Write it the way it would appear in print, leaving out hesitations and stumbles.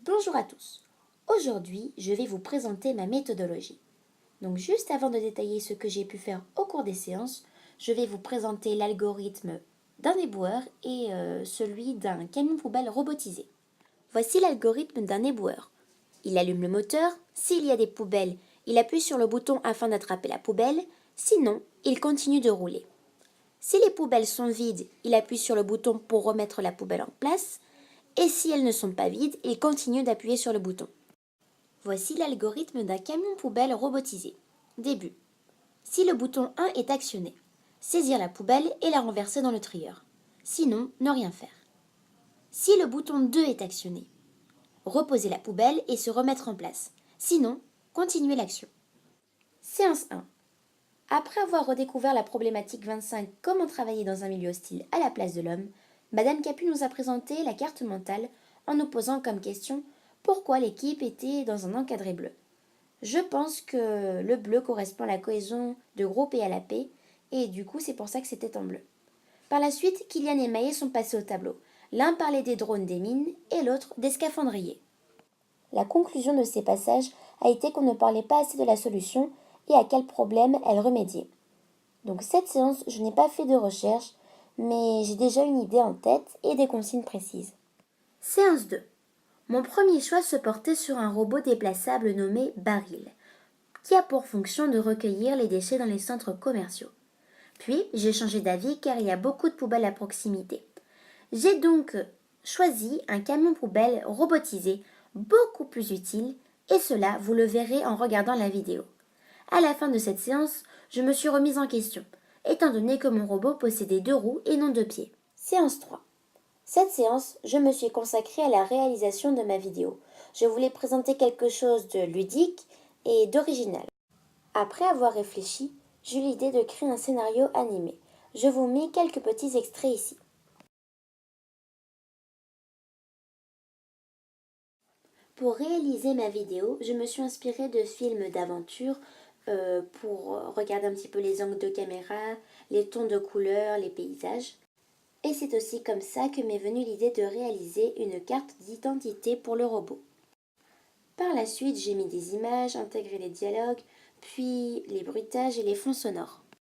Bonjour à tous. Aujourd'hui, je vais vous présenter ma méthodologie. Donc juste avant de détailler ce que j'ai pu faire au cours des séances, je vais vous présenter l'algorithme d'un éboueur et celui d'un camion poubelle robotisé. Voici l'algorithme d'un éboueur. Il allume le moteur, s'il y a des poubelles, il appuie sur le bouton afin d'attraper la poubelle, sinon, il continue de rouler. Si les poubelles sont vides, il appuie sur le bouton pour remettre la poubelle en place, et si elles ne sont pas vides, il continue d'appuyer sur le bouton. Voici l'algorithme d'un camion poubelle robotisé. Début. Si le bouton 1 est actionné, saisir la poubelle et la renverser dans le trieur. Sinon, ne rien faire. Si le bouton 2 est actionné, reposer la poubelle et se remettre en place. Sinon, continuez l'action. Séance 1. Après avoir redécouvert la problématique 25 comment travailler dans un milieu hostile à la place de l'homme, Madame Capu nous a présenté la carte mentale en nous posant comme question pourquoi l'équipe était dans un encadré bleu. Je pense que le bleu correspond à la cohésion de groupe et à la paix, et du coup c'est pour ça que c'était en bleu. Par la suite, Kylian et Maë sont passés au tableau. L'un parlait des drones des mines et l'autre des scaphandriers. La conclusion de ces passages a été qu'on ne parlait pas assez de la solution et à quel problème elle remédiait. Donc cette séance, je n'ai pas fait de recherche, mais j'ai déjà une idée en tête et des consignes précises. Séance 2. Mon premier choix se portait sur un robot déplaçable nommé Baril, qui a pour fonction de recueillir les déchets dans les centres commerciaux. Puis, j'ai changé d'avis car il y a beaucoup de poubelles à proximité. J'ai donc choisi un camion poubelle robotisé, beaucoup plus utile, et cela, vous le verrez en regardant la vidéo. À la fin de cette séance, je me suis remise en question, étant donné que mon robot possédait 2 roues et non 2 pieds. Séance 3. Cette séance, je me suis consacrée à la réalisation de ma vidéo. Je voulais présenter quelque chose de ludique et d'original. Après avoir réfléchi, j'eus l'idée de créer un scénario animé. Je vous mets quelques petits extraits ici. Pour réaliser ma vidéo, je me suis inspirée de films d'aventure pour regarder un petit peu les angles de caméra, les tons de couleurs, les paysages. Et c'est aussi comme ça que m'est venue l'idée de réaliser une carte d'identité pour le robot. Par la suite, j'ai mis des images, intégré les dialogues, puis les bruitages et les fonds sonores.